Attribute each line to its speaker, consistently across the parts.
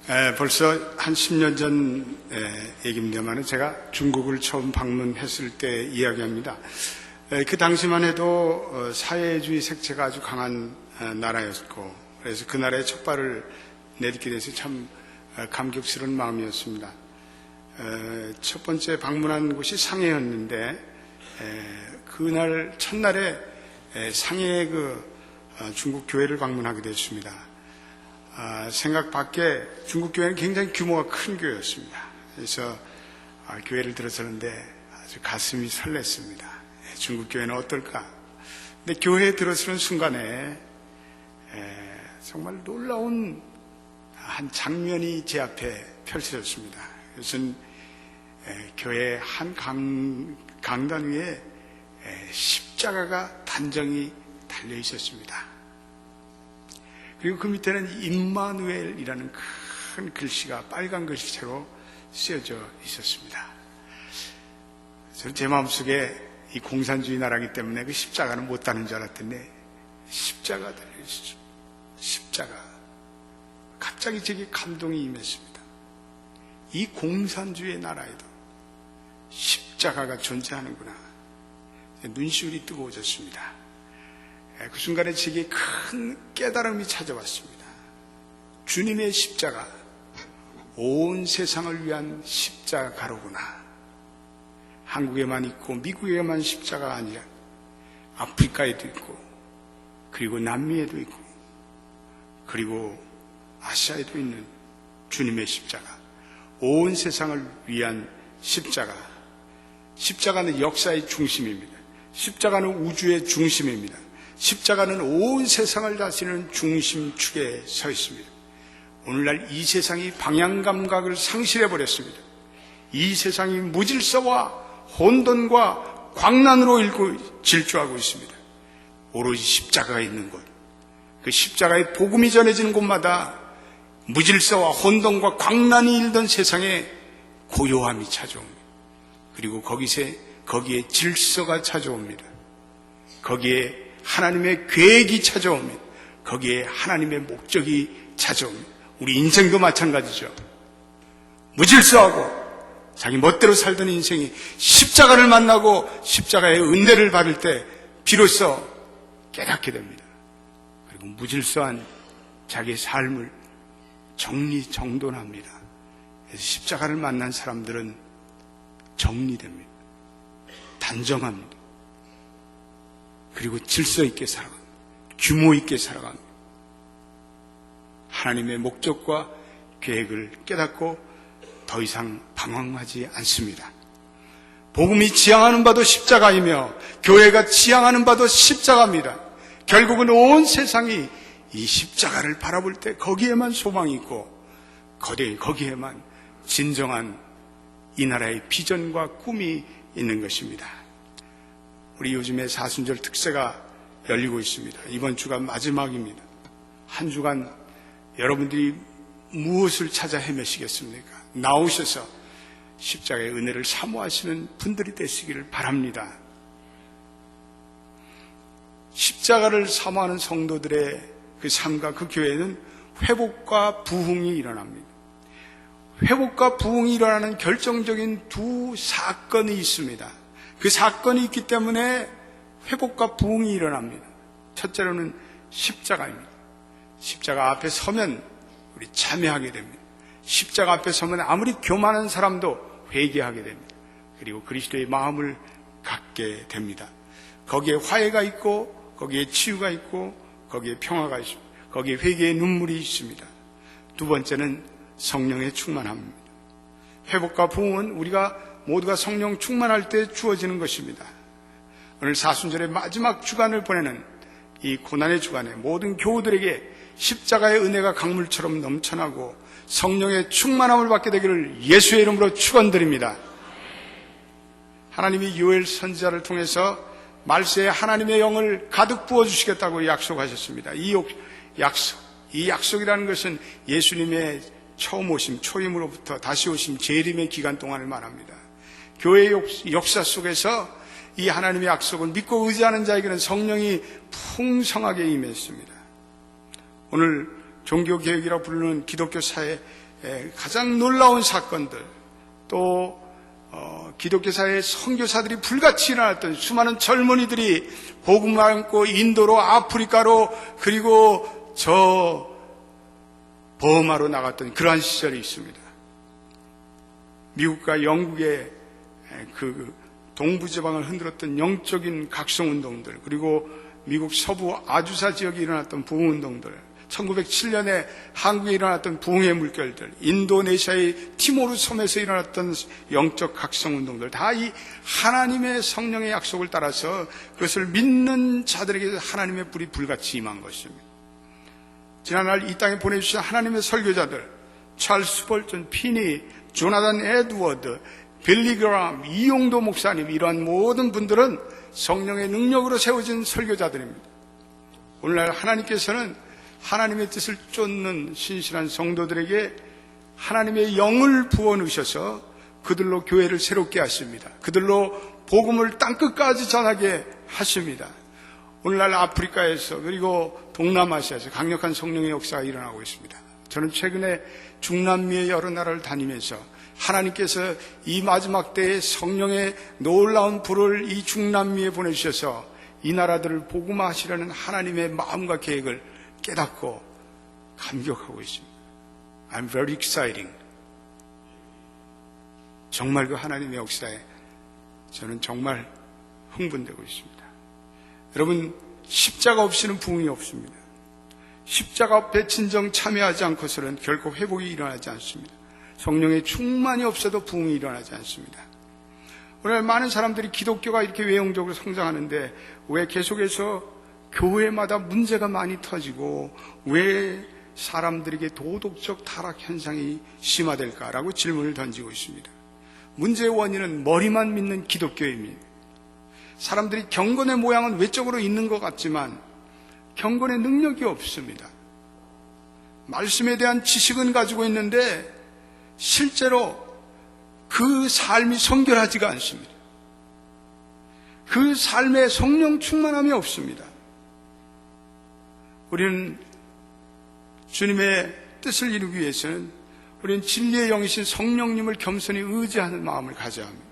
Speaker 1: 벌써 한 10년 전 얘기입니다만 제가 중국을 처음 방문했을 때 이야기합니다. 그 당시만 해도 사회주의 색채가 아주 강한 나라였고, 그래서 그 나라에 첫 발을 내딛게 돼서 참 감격스러운 마음이었습니다. 첫 번째 방문한 곳이 상해였는데, 그날 첫날에 상해의 중국 교회를 방문하게 됐습니다. 생각 밖에 중국 교회는 굉장히 규모가 큰 교회였습니다. 그래서 교회를 들어서는데 아주 가슴이 설렜습니다. 중국 교회는 어떨까? 근데 교회에 들어서는 순간에 정말 놀라운 한 장면이 제 앞에 펼쳐졌습니다. 그것은 교회 한 강단 위에 십자가가 단정히 달려 있었습니다. 그리고 그 밑에는 임마누엘이라는 큰 글씨가 빨간 글씨체로 쓰여져 있었습니다. 저는 제 마음속에 이 공산주의 나라이기 때문에 그 십자가는 못 다는 줄 알았더니 십자가 달려있었죠. 십자가. 갑자기 제게 감동이 임했습니다. 이 공산주의 나라에도 십자가가 존재하는구나. 눈시울이 뜨거워졌습니다. 그 순간에 제게 큰 깨달음이 찾아왔습니다. 주님의 십자가, 온 세상을 위한 십자가로구나. 한국에만 있고 미국에만 십자가가 아니라 아프리카에도 있고, 그리고 남미에도 있고, 그리고 아시아에도 있는 주님의 십자가, 온 세상을 위한 십자가. 십자가는 역사의 중심입니다. 십자가는 우주의 중심입니다. 십자가는 온 세상을 다스리는 중심축에 서 있습니다. 오늘날 이 세상이 방향감각을 상실해버렸습니다. 이 세상이 무질서와 혼돈과 광란으로 질주하고 있습니다. 오로지 십자가가 있는 곳, 그 십자가의 복음이 전해지는 곳마다 무질서와 혼돈과 광란이 일던 세상에 고요함이 찾아옵니다. 그리고 거기에 질서가 찾아옵니다. 거기에 하나님의 계획이 찾아옵니다. 거기에 하나님의 목적이 찾아옵니다. 우리 인생도 마찬가지죠. 무질서하고 자기 멋대로 살던 인생이 십자가를 만나고 십자가의 은혜를 받을 때 비로소 깨닫게 됩니다. 그리고 무질서한 자기의 삶을 정리정돈합니다. 그래서 십자가를 만난 사람들은 정리됩니다. 단정합니다. 그리고 질서 있게 살아갑니다. 규모 있게 살아갑니다. 하나님의 목적과 계획을 깨닫고 더 이상 방황하지 않습니다. 복음이 지향하는 바도 십자가이며 교회가 지향하는 바도 십자가입니다. 결국은 온 세상이 이 십자가를 바라볼 때 거기에만 소망이 있고 거기에만 진정한 이 나라의 비전과 꿈이 있는 것입니다. 우리 요즘에 사순절 특세가 열리고 있습니다. 이번 주가 마지막입니다. 한 주간 여러분들이 무엇을 찾아 헤매시겠습니까? 나오셔서 십자가의 은혜를 사모하시는 분들이 되시기를 바랍니다. 십자가를 사모하는 성도들의 그 삶과 그 교회는 회복과 부흥이 일어납니다. 회복과 부흥이 일어나는 결정적인 두 사건이 있습니다. 그 사건이 있기 때문에 회복과 부흥이 일어납니다. 첫째로는 십자가입니다. 십자가 앞에 서면 우리 참여하게 됩니다. 십자가 앞에 서면 아무리 교만한 사람도 회개하게 됩니다. 그리고 그리스도의 마음을 갖게 됩니다. 거기에 화해가 있고 거기에 치유가 있고 거기에 평화가 있습니다. 거기에 회개의 눈물이 있습니다. 두 번째는 성령의 충만함입니다. 회복과 부흥은 우리가 모두가 성령 충만할 때 주어지는 것입니다. 오늘 사순절의 마지막 주간을 보내는 이 고난의 주간에 모든 교우들에게 십자가의 은혜가 강물처럼 넘쳐나고 성령의 충만함을 받게 되기를 예수의 이름으로 축원드립니다. 하나님이 요엘 선지자를 통해서 말세에 하나님의 영을 가득 부어주시겠다고 약속하셨습니다. 이 약속이라는 것은 예수님의 처음 오심, 초임으로부터 다시 오심, 재림의 기간 동안을 말합니다. 교회의 역사 속에서 이 하나님의 약속을 믿고 의지하는 자에게는 성령이 풍성하게 임했습니다. 오늘 종교개혁이라 부르는 기독교 사회 가장 놀라운 사건들, 또 기독교사의 선교사들이 불같이 일어났던 수많은 젊은이들이 복음을 안고 인도로, 아프리카로, 그리고 저 버마로 나갔던 그러한 시절이 있습니다. 미국과 영국의 그 동부지방을 흔들었던 영적인 각성운동들, 그리고 미국 서부 아주사 지역에 일어났던 부흥운동들, 1907년에 한국에 일어났던 부흥의 물결들, 인도네시아의 티모르 섬에서 일어났던 영적 각성운동들, 다 이 하나님의 성령의 약속을 따라서 그것을 믿는 자들에게 하나님의 불이 불같이 임한 것입니다. 지난날 이 땅에 보내주신 하나님의 설교자들, 찰스 볼튼, 피니, 조나단 에드워드, 빌리 그람, 이용도 목사님, 이러한 모든 분들은 성령의 능력으로 세워진 설교자들입니다. 오늘날 하나님께서는 하나님의 뜻을 쫓는 신실한 성도들에게 하나님의 영을 부어넣으셔서 그들로 교회를 새롭게 하십니다. 그들로 복음을 땅끝까지 전하게 하십니다. 오늘날 아프리카에서, 그리고 동남아시아에서 강력한 성령의 역사가 일어나고 있습니다. 저는 최근에 중남미의 여러 나라를 다니면서 하나님께서 이 마지막 때에 성령의 놀라운 불을 이 중남미에 보내주셔서 이 나라들을 복음화하시려는 하나님의 마음과 계획을 깨닫고 감격하고 있습니다. I'm very exciting. 정말 그 하나님의 역사에 저는 정말 흥분되고 있습니다. 여러분, 십자가 없이는 부흥이 없습니다. 십자가 앞에 진정 참여하지 않고서는 결코 회복이 일어나지 않습니다. 성령의 충만이 없어도 부흥이 일어나지 않습니다. 오늘 많은 사람들이 기독교가 이렇게 외형적으로 성장하는데 왜 계속해서 교회마다 문제가 많이 터지고 왜 사람들에게 도덕적 타락 현상이 심화될까라고 질문을 던지고 있습니다. 문제의 원인은 머리만 믿는 기독교입니다. 사람들이 경건의 모양은 외적으로 있는 것 같지만 경건의 능력이 없습니다. 말씀에 대한 지식은 가지고 있는데 실제로 그 삶이 성결하지가 않습니다. 그 삶에 성령 충만함이 없습니다. 우리는 주님의 뜻을 이루기 위해서는 우리는 진리의 영이신 성령님을 겸손히 의지하는 마음을 가져야 합니다.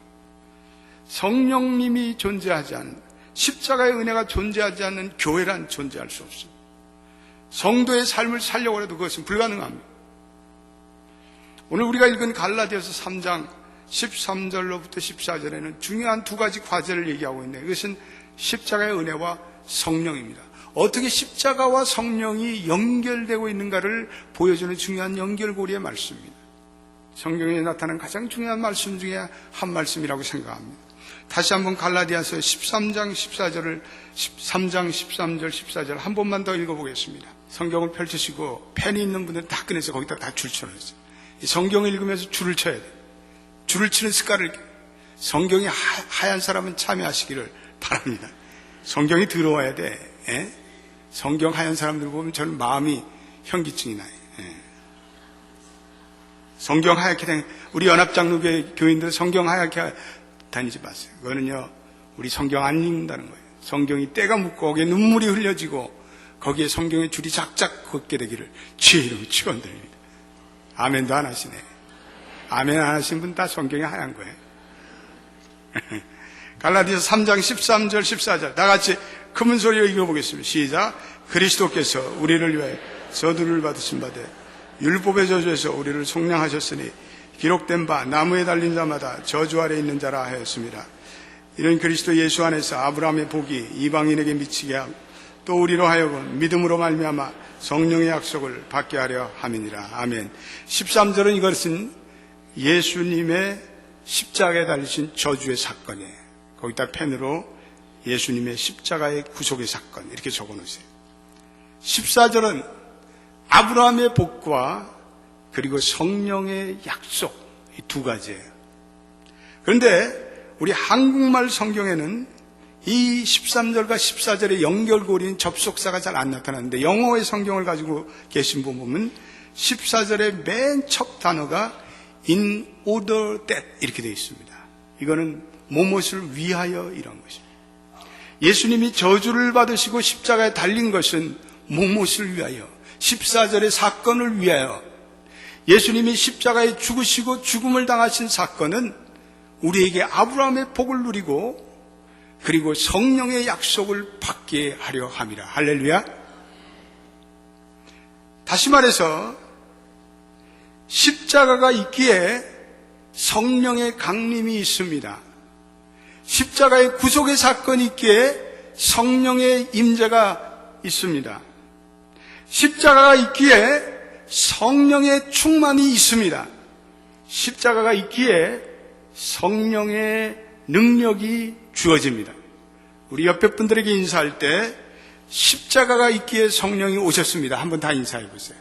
Speaker 1: 성령님이 존재하지 않는, 십자가의 은혜가 존재하지 않는 교회란 존재할 수 없습니다. 성도의 삶을 살려고 해도 그것은 불가능합니다. 오늘 우리가 읽은 갈라디아서 3장 13절로부터 14절에는 중요한 두 가지 과제를 얘기하고 있네요. 이것은 십자가의 은혜와 성령입니다. 어떻게 십자가와 성령이 연결되고 있는가를 보여주는 중요한 연결고리의 말씀입니다. 성경에 나타나는 가장 중요한 말씀 중에 한 말씀이라고 생각합니다. 다시 한번 갈라디아서 13장 14절을 13장 13절 14절 한 번만 더 읽어보겠습니다. 성경을 펼치시고 펜이 있는 분들은 다 꺼내서 거기다 다 줄 쳐놓으세요. 성경을 읽으면서 줄을 쳐야 돼요. 줄을 치는 습관을, 성경이 하얀 사람은 참여하시기를 바랍니다. 성경이 들어와야 돼. 예? 성경 하얀 사람들 보면 저는 마음이 현기증이 나요. 예. 성경 하얗게 다니, 우리 연합장로교회 교인들 성경 하얗게 다니지 마세요. 그거는요, 우리 성경 안 읽는다는 거예요. 성경이 때가 묻고 거기에 눈물이 흘려지고 거기에 성경의 줄이 작작 걷게 되기를 주의 이름으로 축원드립니다. 아멘도 안 하시네. 아멘 안 하신 분 다 성경이 하얀 거예요. 갈라디아서 3장 13절 14절 다 같이 큰 소리로 읽어보겠습니다. 시작. 그리스도께서 우리를 위하여 저주를 받으신 바되 율법의 저주에서 우리를 속량하셨으니 기록된 바 나무에 달린 자마다 저주 아래 있는 자라 하였습니다. 이런 그리스도 예수 안에서 아브라함의 복이 이방인에게 미치게 하고 또 우리로 하여금 믿음으로 말미암아 성령의 약속을 받게 하려 함이니라. 아멘. 13절은 이것은 예수님의 십자가에 달리신 저주의 사건이에요. 거기다 펜으로 예수님의 십자가의 구속의 사건 이렇게 적어놓으세요. 14절은 아브라함의 복과 그리고 성령의 약속 이 두 가지예요. 그런데 우리 한국말 성경에는 이 13절과 14절의 연결고리인 접속사가 잘 안 나타나는데 영어의 성경을 가지고 계신 분 보면 14절의 맨 첫 단어가 in order that 이렇게 되어 있습니다. 이거는 무엇을 위하여 이런 것입니다. 예수님이 저주를 받으시고 십자가에 달린 것은 무엇을 위하여, 14절의 사건을 위하여 예수님이 십자가에 죽으시고 죽음을 당하신 사건은 우리에게 아브라함의 복을 누리고 그리고 성령의 약속을 받게 하려 함이라. 할렐루야. 다시 말해서 십자가가 있기에 성령의 강림이 있습니다. 십자가의 구속의 사건이 있기에 성령의 임재가 있습니다. 십자가가 있기에 성령의 충만이 있습니다. 십자가가 있기에 성령의 능력이 주어집니다. 우리 옆에 분들에게 인사할 때 십자가가 있기에 성령이 오셨습니다. 한번 다 인사해 보세요.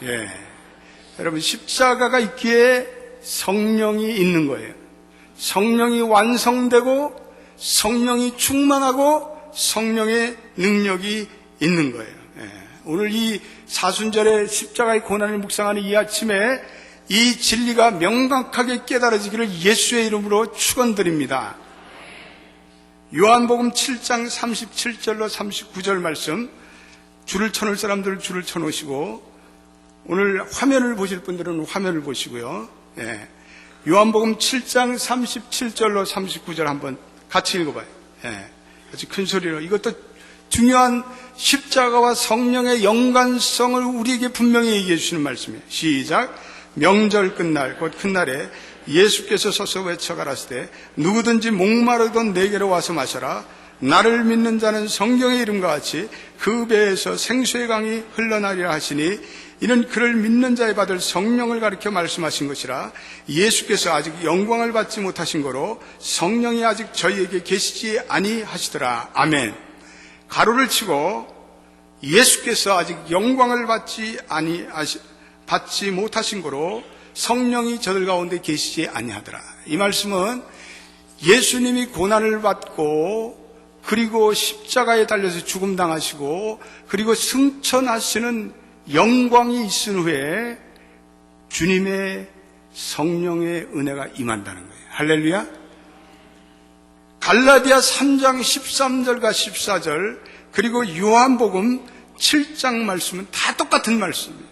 Speaker 1: 예, 여러분 십자가가 있기에 성령이 있는 거예요. 성령이 완성되고 성령이 충만하고 성령의 능력이 있는 거예요. 예, 오늘 이 사순절에 십자가의 고난을 묵상하는 이 아침에 이 진리가 명확하게 깨달아지기를 예수의 이름으로 축원드립니다. 요한복음 7장 37절로 39절 말씀, 줄을 쳐놓을 사람들 줄을 쳐놓으시고 오늘 화면을 보실 분들은 화면을 보시고요. 예, 요한복음 7장 37절로 39절 한번 같이 읽어봐요. 예, 아주 큰 소리로. 이것도 중요한 십자가와 성령의 연관성을 우리에게 분명히 얘기해 주시는 말씀이에요. 시작. 명절 끝날 곧 그날에 예수께서 서서 외쳐 가라사대 누구든지 목마르던 내게로 와서 마셔라. 나를 믿는 자는 성경의 이름과 같이 그 배에서 생수의 강이 흘러나리라 하시니 이는 그를 믿는 자에 받을 성령을 가리켜 말씀하신 것이라. 예수께서 아직 영광을 받지 못하신 거로 성령이 아직 저희에게 계시지 아니하시더라. 아멘. 가로를 치고 예수께서 아직 영광을 받지 못하신 거로 성령이 저들 가운데 계시지 아니하더라. 이 말씀은 예수님이 고난을 받고 그리고 십자가에 달려서 죽음 당하시고 그리고 승천하시는 영광이 있은 후에 주님의 성령의 은혜가 임한다는 거예요. 할렐루야. 갈라디아 3장 13절과 14절 그리고 요한복음 7장 말씀은 다 똑같은 말씀이에요.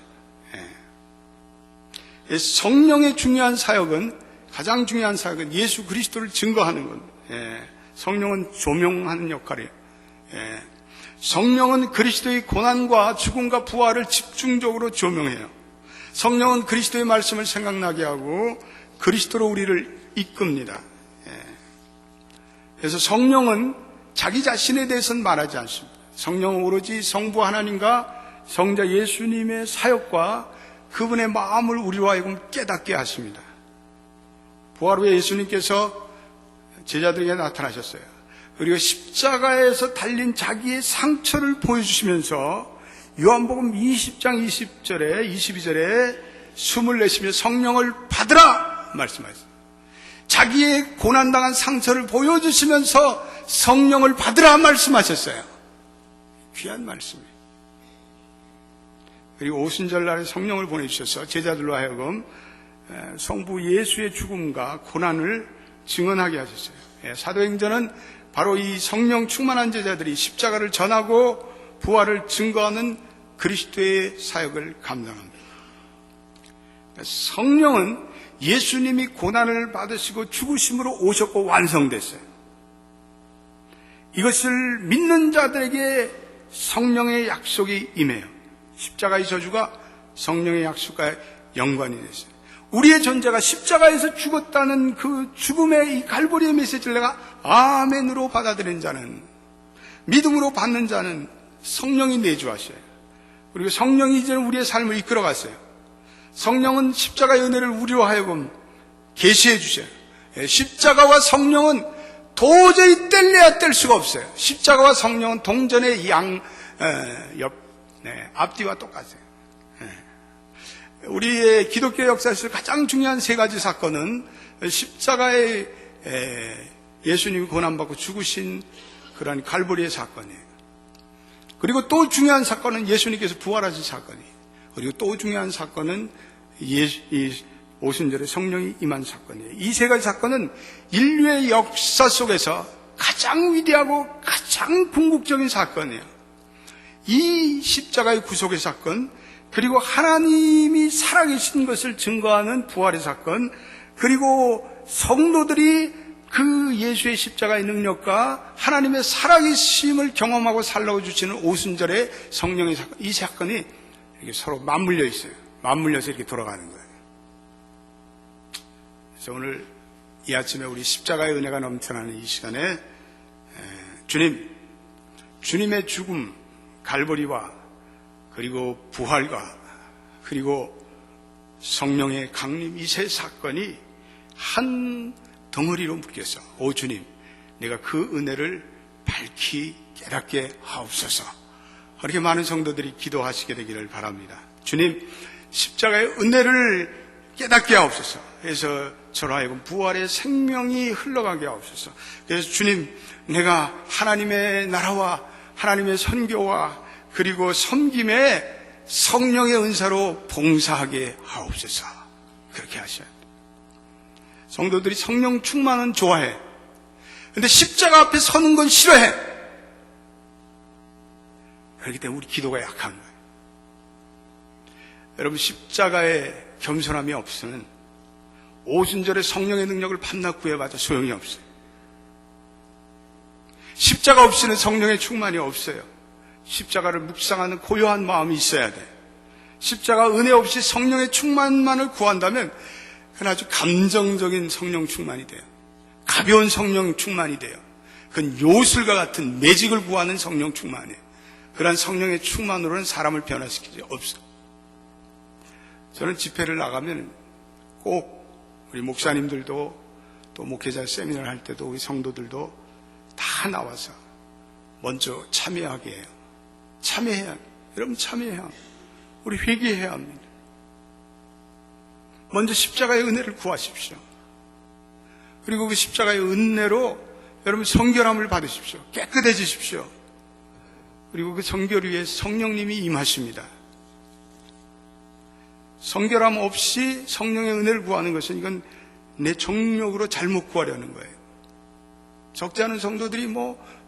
Speaker 1: 성령의 중요한 사역은, 가장 중요한 사역은 예수 그리스도를 증거하는 것. 성령은 조명하는 역할이에요. 성령은 그리스도의 고난과 죽음과 부활을 집중적으로 조명해요. 성령은 그리스도의 말씀을 생각나게 하고 그리스도로 우리를 이끕니다. 그래서 성령은 자기 자신에 대해서는 말하지 않습니다. 성령은 오로지 성부 하나님과 성자 예수님의 사역과 그분의 마음을 우리로 하여금 깨닫게 하십니다. 부활 후에 예수님께서 제자들에게 나타나셨어요. 그리고 십자가에서 달린 자기의 상처를 보여주시면서 요한복음 20장 20절에 22절에 숨을 내쉬며 성령을 받으라 말씀하셨어요. 자기의 고난당한 상처를 보여주시면서 성령을 받으라 말씀하셨어요. 귀한 말씀이에요. 그리고 오순절날에 성령을 보내주셔서 제자들로 하여금 성부 예수의 죽음과 고난을 증언하게 하셨어요. 사도행전은 바로 이 성령 충만한 제자들이 십자가를 전하고 부활을 증거하는 그리스도의 사역을 감당합니다. 성령은 예수님이 고난을 받으시고 죽으심으로 오셨고 완성됐어요. 이것을 믿는 자들에게 성령의 약속이 임해요. 십자가의 저주가 성령의 약속과 연관이 됐어요. 우리의 존재가 십자가에서 죽었다는 그 죽음의 이 갈보리의 메시지를 내가 아멘으로 받아들인 자는, 믿음으로 받는 자는 성령이 내주하셔요. 그리고 성령이 이제는 우리의 삶을 이끌어갔어요. 성령은 십자가의 은혜를 우리로 하여금 계시해 주셔요. 십자가와 성령은 도저히 뗄래야 뗄 수가 없어요. 십자가와 성령은 동전의 앞뒤와 똑같아요. 우리의 기독교 역사에서 가장 중요한 세 가지 사건은 십자가에 예수님이 고난받고 죽으신 그런 갈보리의 사건이에요. 그리고 또 중요한 사건은 예수님께서 부활하신 사건이에요. 그리고 또 중요한 사건은 이 오순절에 성령이 임한 사건이에요. 이 세 가지 사건은 인류의 역사 속에서 가장 위대하고 가장 궁극적인 사건이에요. 이 십자가의 구속의 사건, 그리고 하나님이 살아계신 것을 증거하는 부활의 사건, 그리고 성도들이 그 예수의 십자가의 능력과 하나님의 살아계심을 경험하고 살라고 주시는 오순절의 성령의 사건, 이 사건이 이렇게 서로 맞물려 있어요. 맞물려서 이렇게 돌아가는 거예요. 그래서 오늘 이 아침에 우리 십자가의 은혜가 넘쳐나는 이 시간에 주님의 죽음, 갈보리와 그리고 부활과 그리고 성령의 강림, 이 세 사건이 한 덩어리로 묶여서, 오 주님, 내가 그 은혜를 밝히 깨닫게 하옵소서. 그렇게 많은 성도들이 기도하시게 되기를 바랍니다. 주님, 십자가의 은혜를 깨닫게 하옵소서. 그래서 저로 하여금 부활의 생명이 흘러가게 하옵소서. 그래서 주님, 내가 하나님의 나라와 하나님의 선교와 그리고 섬김에 성령의 은사로 봉사하게 하옵소서. 그렇게 하셔야 돼요. 성도들이 성령 충만은 좋아해. 그런데 십자가 앞에 서는 건 싫어해. 그렇기 때문에 우리 기도가 약한 거예요. 여러분, 십자가에 겸손함이 없으면 오순절에 성령의 능력을 밤낮 구해봐도 소용이 없어요. 십자가 없이는 성령의 충만이 없어요. 십자가를 묵상하는 고요한 마음이 있어야 돼. 십자가 은혜 없이 성령의 충만만을 구한다면 그건 아주 감정적인 성령 충만이 돼요. 가벼운 성령 충만이 돼요. 그건 요술과 같은 매직을 구하는 성령 충만이에요. 그러한 성령의 충만으로는 사람을 변화시키지 없어요. 저는 집회를 나가면 꼭 우리 목사님들도 또 목회자 세미나를 할 때도 우리 성도들도 다 나와서 먼저 참여하게 해요. 참여해야 합니다. 여러분 참여해야 합니다. 우리 회개해야 합니다. 먼저 십자가의 은혜를 구하십시오. 그리고 그 십자가의 은혜로 여러분 성결함을 받으십시오. 깨끗해지십시오. 그리고 그 성결 위에 성령님이 임하십니다. 성결함 없이 성령의 은혜를 구하는 것은 이건 내 정력으로 잘못 구하려는 거예요. 적지 않은 성도들이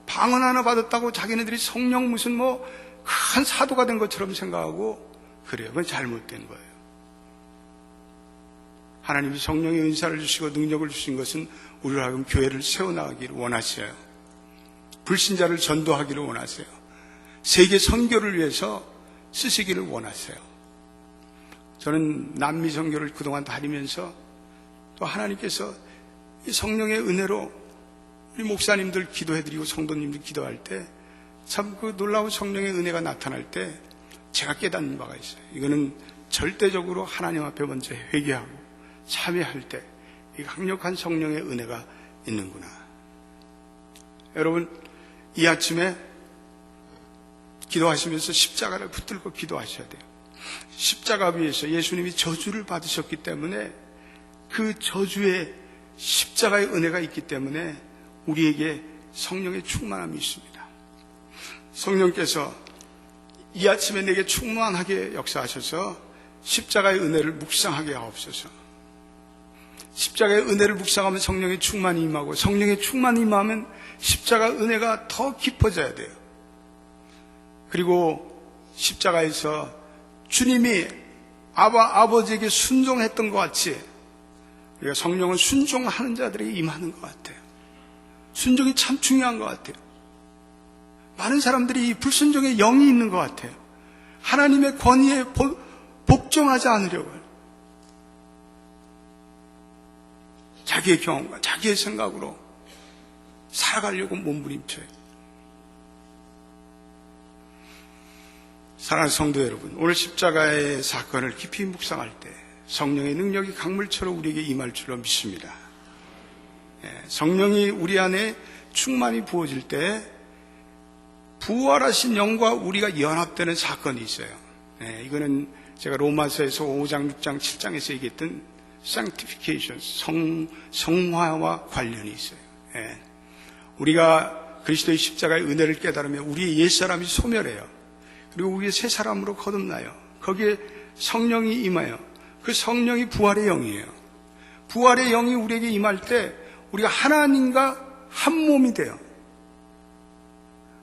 Speaker 1: 방언 하나 받았다고 자기네들이 성령 무슨 큰 사도가 된 것처럼 생각하고 그래요. 그건 잘못된 거예요. 하나님이 성령의 은사를 주시고 능력을 주신 것은 우리로 하여금 교회를 세워나가기를 원하셔요. 불신자를 전도하기를 원하세요. 세계 선교를 위해서 쓰시기를 원하세요. 저는 남미 선교를 그동안 다니면서 또 하나님께서 이 성령의 은혜로 우리 목사님들 기도해드리고 성도님들 기도할 때 참 그 놀라운 성령의 은혜가 나타날 때 제가 깨닫는 바가 있어요. 이거는 절대적으로 하나님 앞에 먼저 회개하고 참여할 때 이 강력한 성령의 은혜가 있는구나. 여러분, 이 아침에 기도하시면서 십자가를 붙들고 기도하셔야 돼요. 십자가 위에서 예수님이 저주를 받으셨기 때문에 그 저주에 십자가의 은혜가 있기 때문에 우리에게 성령의 충만함이 있습니다. 성령께서 이 아침에 내게 충만하게 역사하셔서 십자가의 은혜를 묵상하게 하옵소서. 십자가의 은혜를 묵상하면 성령의 충만이 임하고 성령의 충만이 임하면 십자가 은혜가 더 깊어져야 돼요. 그리고 십자가에서 주님이 아버지에게 순종했던 것 같이 우리가 성령은 순종하는 자들에게 임하는 것 같아요. 순종이 참 중요한 것 같아요. 많은 사람들이 이 불순종의 영이 있는 것 같아요. 하나님의 권위에 복종하지 않으려고 해요. 자기의 경험과 자기의 생각으로 살아가려고 몸부림쳐요. 사랑하는 성도 여러분, 오늘 십자가의 사건을 깊이 묵상할 때 성령의 능력이 강물처럼 우리에게 임할 줄로 믿습니다. 성령이 우리 안에 충만히 부어질 때 부활하신 영과 우리가 연합되는 사건이 있어요. 이거는 제가 로마서에서 5장, 6장, 7장에서 얘기했던 sanctification, 성화와 관련이 있어요. 우리가 그리스도의 십자가의 은혜를 깨달으면 우리의 옛사람이 소멸해요. 그리고 우리의 새 사람으로 거듭나요. 거기에 성령이 임하여 그 성령이 부활의 영이에요. 부활의 영이 우리에게 임할 때 우리가 하나님과 한 몸이 돼요.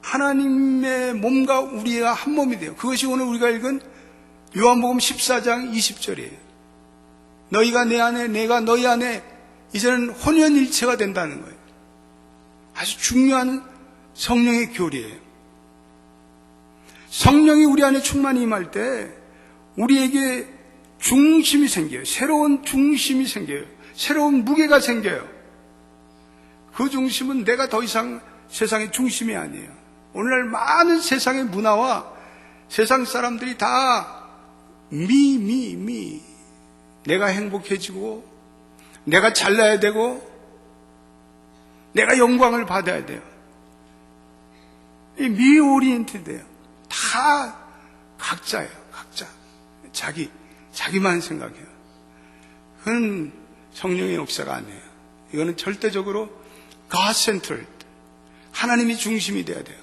Speaker 1: 하나님의 몸과 우리가 한 몸이 돼요. 그것이 오늘 우리가 읽은 요한복음 14장 20절이에요. 너희가 내 안에 내가 너희 안에 이제는 혼연일체가 된다는 거예요. 아주 중요한 성령의 교리예요. 성령이 우리 안에 충만히 임할 때 우리에게 중심이 생겨요. 새로운 중심이 생겨요. 새로운 무게가 생겨요. 그 중심은 내가 더 이상 세상의 중심이 아니에요. 오늘날 많은 세상의 문화와 세상 사람들이 다 내가 행복해지고 내가 잘나야 되고 내가 영광을 받아야 돼요. 이 미 오리엔티드예요. 다 각자예요. 각자. 자기만 생각해요. 그건 성령의 역사가 아니에요. 이거는 절대적으로 God-centered, 하나님이 중심이 돼야 돼요.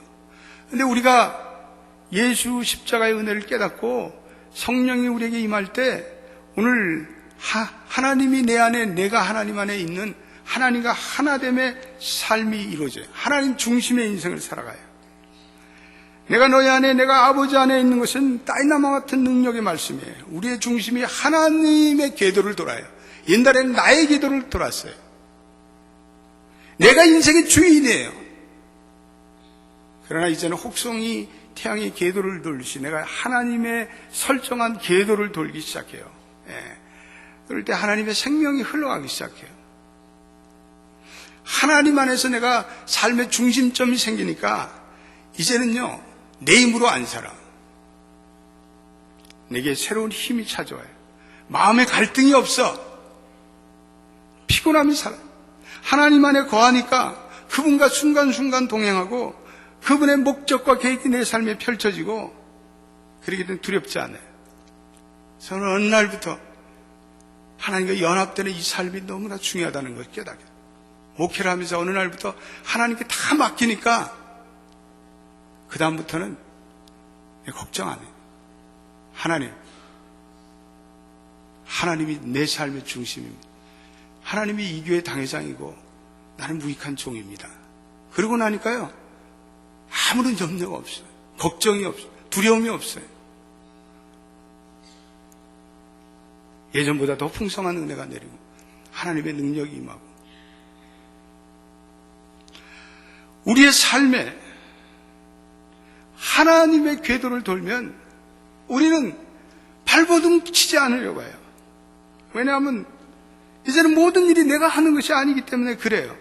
Speaker 1: 근데 우리가 예수 십자가의 은혜를 깨닫고 성령이 우리에게 임할 때 오늘 하나님이 내 안에 내가 하나님 안에 있는 하나님과 하나됨의 삶이 이루어져요. 하나님 중심의 인생을 살아가요. 내가 너희 안에 내가 아버지 안에 있는 것은 다이나마 같은 능력의 말씀이에요. 우리의 중심이 하나님의 궤도를 돌아요. 옛날에는 나의 궤도를 돌았어요. 내가 인생의 주인이에요. 그러나 이제는 혹성이 태양의 궤도를 돌듯이 내가 하나님의 설정한 궤도를 돌기 시작해요. 그럴 때 하나님의 생명이 흘러가기 시작해요. 하나님 안에서 내가 삶의 중심점이 생기니까 이제는요 내 힘으로 안 살아. 내게 새로운 힘이 찾아와요. 마음에 갈등이 없어. 피곤함이 살아. 하나님 안에 거하니까 그분과 순간순간 동행하고 그분의 목적과 계획이 내 삶에 펼쳐지고 그러기 때문에 두렵지 않아요. 저는 어느 날부터 하나님과 연합되는 이 삶이 너무나 중요하다는 걸 깨닫게. 목회를 하면서 어느 날부터 하나님께 다 맡기니까 그 다음부터는 걱정 안 해요. 하나님이 내 삶의 중심입니다. 하나님이 이 교회 당회장이고 나는 무익한 종입니다. 그러고 나니까요 아무런 염려가 없어요. 걱정이 없어요. 두려움이 없어요. 예전보다 더 풍성한 은혜가 내리고 하나님의 능력이 임하고 우리의 삶에 하나님의 궤도를 돌면 우리는 발버둥 치지 않으려고 해요. 왜냐하면 이제는 모든 일이 내가 하는 것이 아니기 때문에 그래요.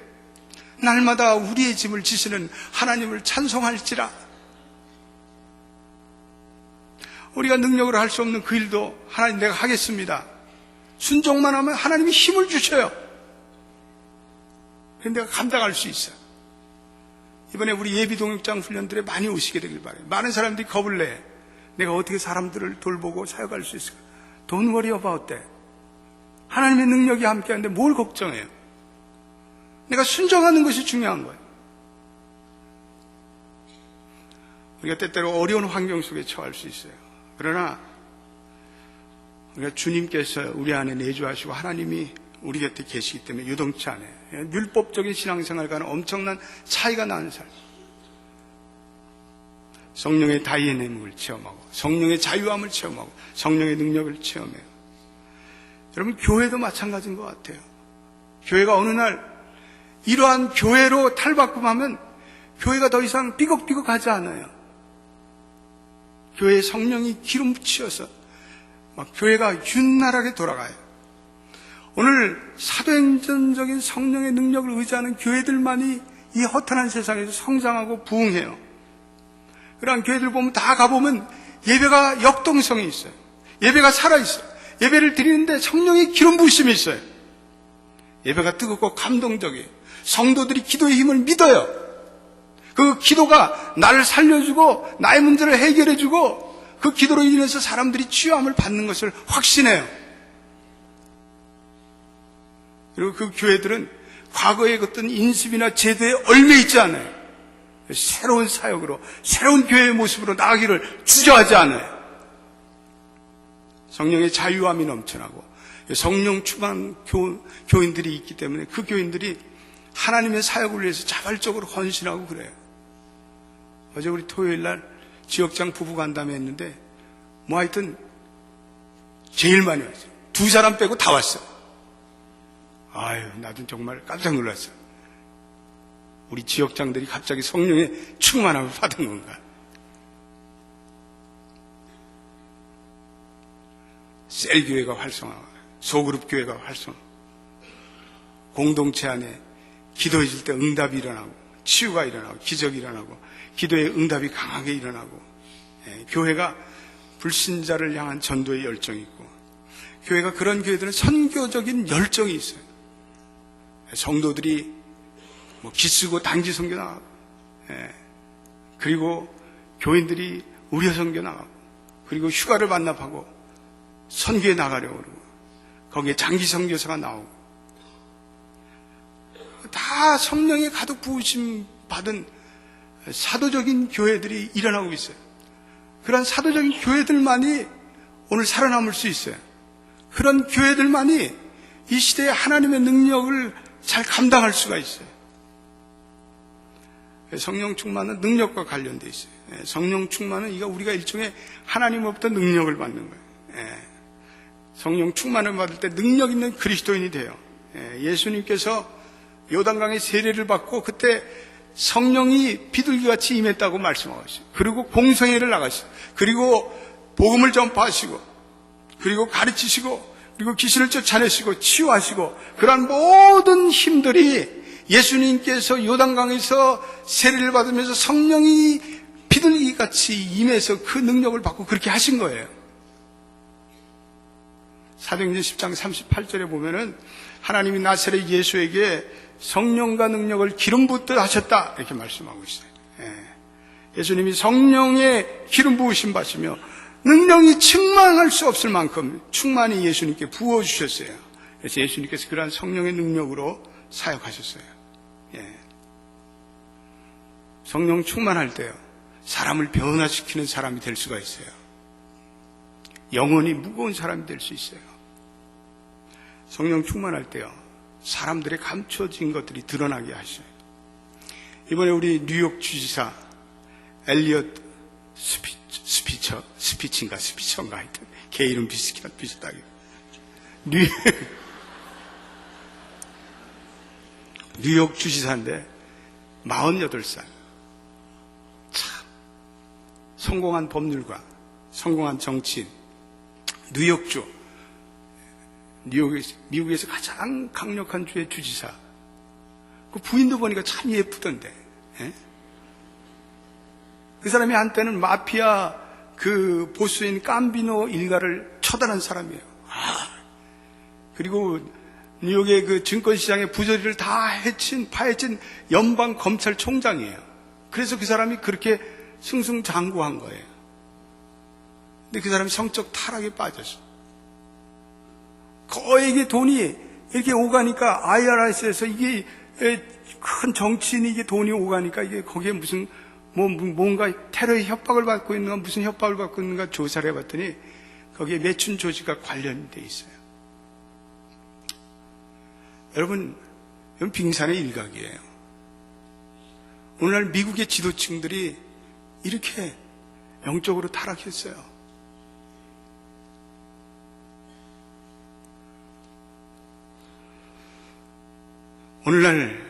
Speaker 1: 날마다 우리의 짐을 지시는 하나님을 찬송할지라. 우리가 능력으로 할 수 없는 그 일도 하나님 내가 하겠습니다. 순종만 하면 하나님이 힘을 주셔요. 그런데 내가 감당할 수 있어요. 이번에 우리 예비동역장 훈련들에 많이 오시게 되길 바라요. 많은 사람들이 겁을 내. 내가 어떻게 사람들을 돌보고 사역할 수 있을까? Don't worry about that. 하나님의 능력이 함께하는데 뭘 걱정해요? 내가 순종하는 것이 중요한 거예요. 우리가 때때로 어려운 환경 속에 처할 수 있어요. 그러나 우리가 주님께서 우리 안에 내주하시고 하나님이 우리 곁에 계시기 때문에 유동치 않아요. 율법적인 신앙생활과는 엄청난 차이가 나는 삶. 성령의 다이내믹을 체험하고 성령의 자유함을 체험하고 성령의 능력을 체험해요. 여러분 교회도 마찬가지인 것 같아요. 교회가 어느 날 이러한 교회로 탈바꿈하면 교회가 더 이상 삐걱삐걱하지 않아요. 교회에 성령이 기름 부치어서 막 교회가 윤날하게 돌아가요. 오늘 사도행전적인 성령의 능력을 의지하는 교회들만이 이 허탄한 세상에서 성장하고 부흥해요. 그러한 교회들 보면 다 가보면 예배가 역동성이 있어요. 예배가 살아있어요. 예배를 드리는데 성령의 기름 부으심이 있어요. 예배가 뜨겁고 감동적이에요. 성도들이 기도의 힘을 믿어요. 그 기도가 나를 살려주고 나의 문제를 해결해주고 그 기도로 인해서 사람들이 치유함을 받는 것을 확신해요. 그리고 그 교회들은 과거의 어떤 인습이나 제도에 얽매 있지 않아요. 새로운 사역으로 새로운 교회의 모습으로 나가기를 주저하지 않아요. 성령의 자유함이 넘쳐나고 성령 충만한 교인들이 있기 때문에 그 교인들이 하나님의 사역을 위해서 자발적으로 헌신하고 그래요. 어제 우리 토요일 날 지역장 부부 간담회 했는데 하여튼 제일 많이 왔어요. 2사람 빼고 다 왔어요. 아유, 나도 정말 깜짝 놀랐어요. 우리 지역장들이 갑자기 성령의 충만함을 받은 건가. 셀교회가 활성화하고 소그룹 교회가 활성화, 공동체 안에 기도해줄 때 응답이 일어나고 치유가 일어나고 기적이 일어나고 기도의 응답이 강하게 일어나고, 교회가 불신자를 향한 전도의 열정이 있고, 교회가 그런 교회들은 선교적인 열정이 있어요. 성도들이 기쓰고 단기 선교 나가고, 그리고 교인들이 의료 선교 나가고, 그리고 휴가를 반납하고 선교에 나가려고 그러고, 거기에 장기 선교사가 나오고, 다 성령의 가득 부으심 받은 사도적인 교회들이 일어나고 있어요. 그런 사도적인 교회들만이 오늘 살아남을 수 있어요. 그런 교회들만이 이 시대에 하나님의 능력을 잘 감당할 수가 있어요. 성령 충만은 능력과 관련되어 있어요. 성령 충만은 우리가 일종의 하나님으로부터 능력을 받는 거예요. 성령 충만을 받을 때 능력 있는 그리스도인이 돼요. 예수님께서 요단강의 세례를 받고 그때 성령이 비둘기같이 임했다고 말씀하셨어요. 그리고 공성회를 나가셨어요. 그리고 복음을 전파하시고, 그리고 가르치시고, 그리고 귀신을 쫓아내시고 치유하시고, 그러한 모든 힘들이 예수님께서 요단강에서 세례를 받으면서 성령이 비둘기같이 임해서 그 능력을 받고 그렇게 하신 거예요. 사도행전 10장 38절에 보면은 하나님이 나사렛 예수에게 성령과 능력을 기름 붓듯 하셨다 이렇게 말씀하고 있어요. 예수님이 성령의 기름 부으심 받으시며 능력이 충만할 수 없을 만큼 충만히 예수님께 부어주셨어요. 그래서 예수님께서 그러한 성령의 능력으로 사역하셨어요. 성령 충만할 때요, 사람을 변화시키는 사람이 될 수가 있어요. 영혼이 무거운 사람이 될 수 있어요. 성령 충만할 때요, 사람들의 감춰진 것들이 드러나게 하셔요. 이번에 우리 뉴욕 주지사 엘리엇 스피처인가 하여튼 걔 이름 비슷하게 뉴욕 주지사인데 48살, 참 성공한 법률가, 성공한 정치인, 뉴욕주, 미국에서 가장 강력한 주의 주지사. 그 부인도 보니까 참 예쁘던데. 그 사람이 한때는 마피아 그 보스인 깜비노 일가를 처단한 사람이에요. 그리고 뉴욕의 그 증권시장의 부조리를 다 파헤친 연방 검찰총장이에요. 그래서 그 사람이 그렇게 승승장구한 거예요. 근데 그 사람이 성적 타락에 빠졌어. 거액의 돈이 이렇게 오가니까 IRS에서 이게 큰 정치인이 이게 돈이 오가니까 이게 거기에 무슨 뭔가 테러의 협박을 받고 있는가, 무슨 협박을 받고 있는가 조사를 해봤더니 거기에 매춘 조직과 관련돼 있어요. 여러분, 이건 빙산의 일각이에요. 오늘날 미국의 지도층들이 이렇게 영적으로 타락했어요. 오늘날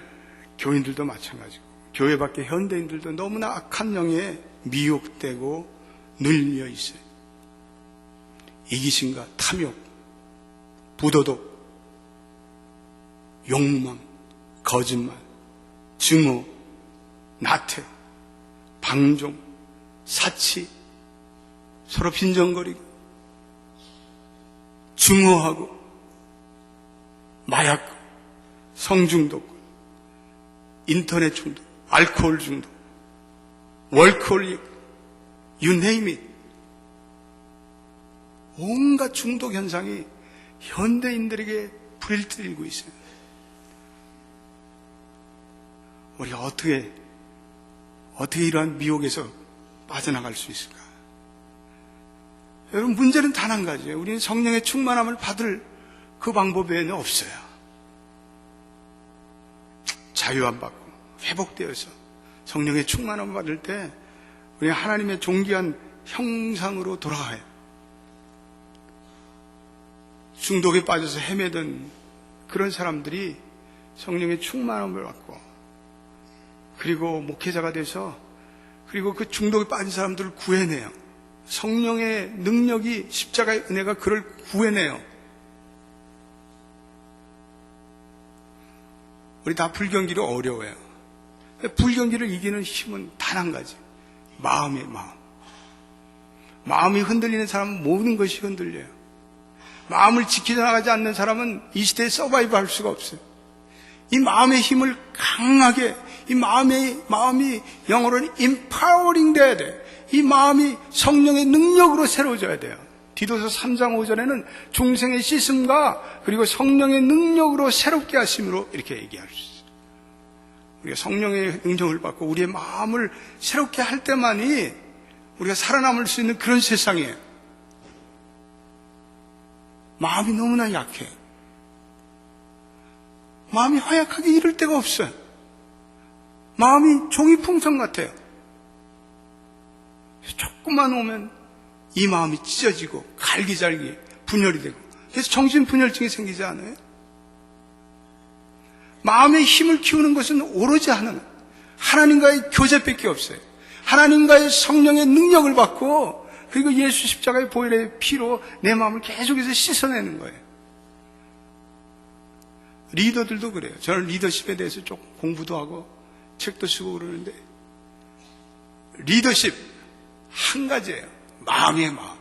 Speaker 1: 교인들도 마찬가지고 교회 밖의 현대인들도 너무나 악한 영에 미혹되고 눌려 있어요. 이기심과 탐욕, 부도덕, 욕망, 거짓말, 증오, 나태, 방종, 사치, 서로 빈정거리고 증오하고 마약, 성중독, 인터넷 중독, 알코올 중독, 월코홀릭, you name it. 온갖 중독 현상이 현대인들에게 불일 들이고 있어요. 우리가 어떻게 이러한 미혹에서 빠져나갈 수 있을까? 여러분, 문제는 단 한 가지예요. 우리는 성령의 충만함을 받을 그 방법 외에는 없어요. 자유함 받고 회복되어서 성령의 충만함을 받을 때 우리가 하나님의 존귀한 형상으로 돌아가요. 중독에 빠져서 헤매던 그런 사람들이 성령의 충만함을 받고, 그리고 목회자가 돼서, 그리고 그 중독에 빠진 사람들을 구해내요. 성령의 능력이, 십자가의 은혜가 그를 구해내요. 우리 다 불경기를 어려워요. 불경기를 이기는 힘은 단 한 가지, 마음이에요. 마음이 흔들리는 사람은 모든 것이 흔들려요. 마음을 지켜나가지 않는 사람은 이 시대에 서바이브 할 수가 없어요. 이 마음의 힘을 강하게, 이 마음이 영어로는 empowering 돼야 돼. 이 마음이 성령의 능력으로 새로워져야 돼요. 디도서 3장 5절에는 중생의 씻음과 그리고 성령의 능력으로 새롭게 하심으로 이렇게 얘기할 수 있어요. 우리가 성령의 능력을 받고 우리의 마음을 새롭게 할 때만이 우리가 살아남을 수 있는 그런 세상이에요. 마음이 너무나 약해. 마음이 허약하게 이럴 데가 없어요. 마음이 종이풍선 같아요. 조금만 오면 이 마음이 찢어지고 갈기잘기 분열이 되고, 그래서 정신분열증이 생기지 않아요? 마음의 힘을 키우는 것은 오로지 하나님과의 교제밖에 없어요. 하나님과의 성령의 능력을 받고, 그리고 예수 십자가의 보혈의 피로 내 마음을 계속해서 씻어내는 거예요. 리더들도 그래요. 저는 리더십에 대해서 조금 공부도 하고 책도 쓰고 그러는데, 리더십 한 가지예요. 마음이에요. 마음.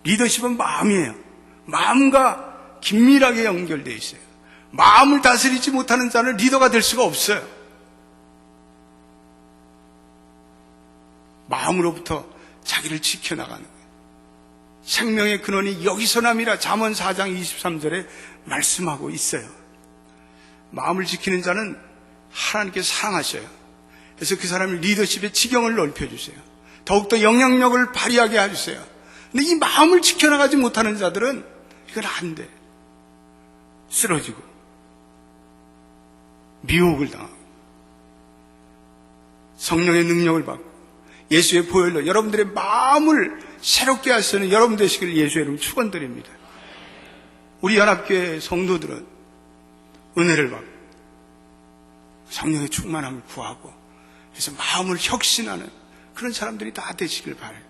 Speaker 1: 리더십은 마음이에요. 마음과 긴밀하게 연결되어 있어요. 마음을 다스리지 못하는 자는 리더가 될 수가 없어요. 마음으로부터 자기를 지켜나가는 거예요. 생명의 근원이 여기서 남이라 잠언 4장 23절에 말씀하고 있어요. 마음을 지키는 자는 하나님께서 사랑하셔요. 그래서 그 사람의 리더십의 지경을 넓혀주세요. 더욱더 영향력을 발휘하게 해주세요. 근데 이 마음을 지켜나가지 못하는 자들은 이건 안 돼. 쓰러지고 미혹을 당하고 성령의 능력을 받고 예수의 보혈로 여러분들의 마음을 새롭게 하시는 여러분 되시기를 예수의 이름으로 축원드립니다. 우리 연합교회 성도들은 은혜를 받고 성령의 충만함을 구하고, 그래서 마음을 혁신하는 그런 사람들이 다 되시길 바라요.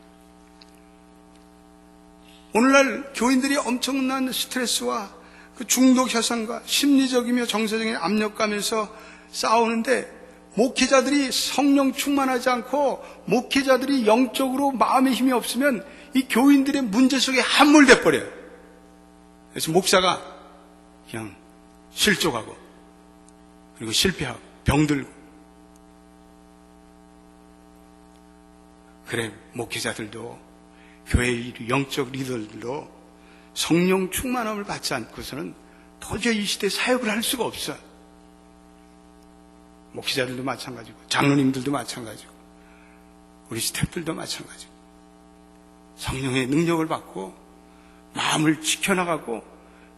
Speaker 1: 오늘날 교인들이 엄청난 스트레스와 그 중독 현상과 심리적이며 정서적인 압력감에서 싸우는데, 목회자들이 성령 충만하지 않고 목회자들이 영적으로 마음의 힘이 없으면 이 교인들의 문제 속에 함몰돼 버려요. 그래서 목사가 그냥 실족하고, 그리고 실패하고 병들고. 그래, 목회자들도 교회의 영적 리더들도 성령 충만함을 받지 않고서는 도저히 이 시대에 사역을 할 수가 없어요. 목회자들도 마찬가지고 장로님들도 마찬가지고 우리 스태프들도 마찬가지고 성령의 능력을 받고 마음을 지켜나가고,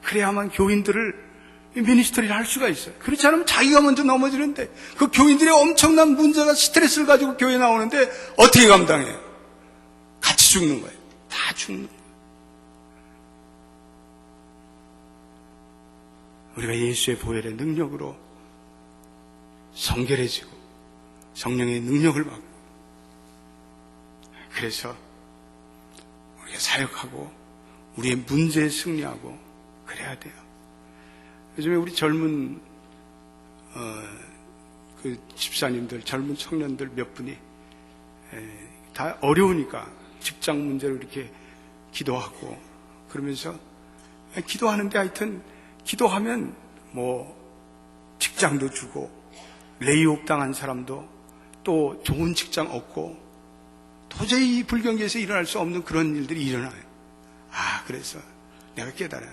Speaker 1: 그래야만 교인들을 미니스터리를 할 수가 있어요. 그렇지 않으면 자기가 먼저 넘어지는데, 그 교인들의 엄청난 문제가 스트레스를 가지고 교회에 나오는데 어떻게 감당해요? 같이 죽는 거예요. 다 죽는 거예요. 우리가 예수의 보혈의 능력으로 성결해지고 성령의 능력을 받고, 그래서 우리가 사역하고 우리의 문제에 승리하고 그래야 돼요. 요즘에 우리 젊은 그 집사님들, 젊은 청년들 몇 분이 다 어려우니까 직장 문제로 이렇게 기도하고 그러면서 기도하는데, 하여튼 기도하면 뭐 직장도 주고 레이업 당한 사람도 또 좋은 직장 얻고, 도저히 이 불경기에서 일어날 수 없는 그런 일들이 일어나요. 그래서 내가 깨달아요.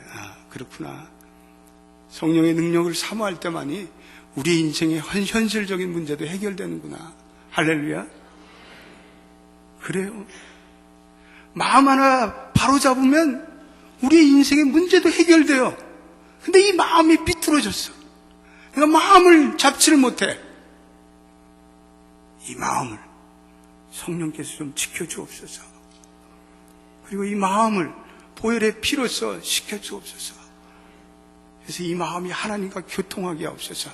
Speaker 1: 그렇구나. 성령의 능력을 사모할 때만이 우리의 인생의 현실적인 문제도 해결되는구나. 할렐루야. 그래요. 마음 하나 바로 잡으면 우리의 인생의 문제도 해결돼요. 근데 이 마음이 삐뚤어졌어. 그러니까 마음을 잡지를 못해. 이 마음을 성령께서 좀 지켜주옵소서. 그리고 이 마음을 보혈의 피로써 시켜 주옵소서. 그래서 이 마음이 하나님과 교통하게 하옵소서.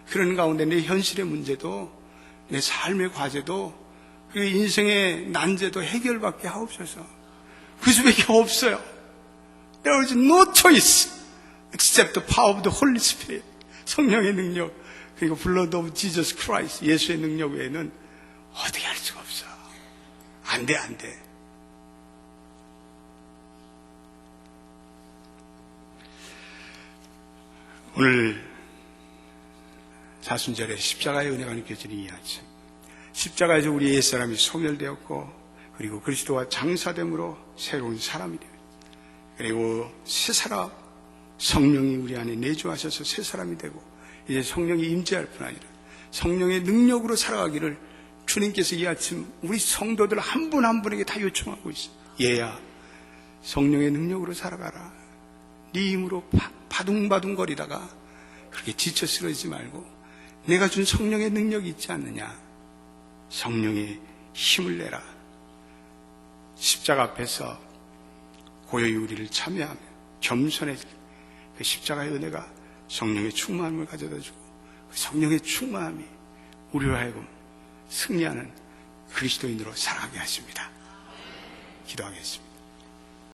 Speaker 1: 그런 가운데 내 현실의 문제도, 내 삶의 과제도, 그리고 인생의 난제도 해결받게 하옵소서. 그 수밖에 없어요. There is no choice except the power of the Holy Spirit. 성령의 능력, 그리고 blood of Jesus Christ, 예수의 능력 외에는 어떻게 할 수가 없어. 안 돼, 안 돼. 오늘 사순절에 십자가의 은혜가 느껴지는 이 아침, 십자가에서 우리 옛사람이 소멸되었고, 그리고 그리스도와 장사됨으로 새로운 사람이 되었습니다. 그리고 새 사람, 성령이 우리 안에 내주하셔서 새 사람이 되고, 이제 성령이 임재할 뿐 아니라 성령의 능력으로 살아가기를 주님께서 이 아침 우리 성도들 한 분 한 분에게 다 요청하고 있어요. 얘야, 성령의 능력으로 살아가라. 네 힘으로 바둥바둥거리다가 그렇게 지쳐 쓰러지지 말고 내가 준 성령의 능력이 있지 않느냐. 성령의 힘을 내라. 십자가 앞에서 고요히 우리를 참여하며 겸손해지고, 그 십자가의 은혜가 성령의 충만함을 가져다주고, 그 성령의 충만함이 우리로 하여금 승리하는 그리스도인으로 살아가게 하십니다. 기도하겠습니다.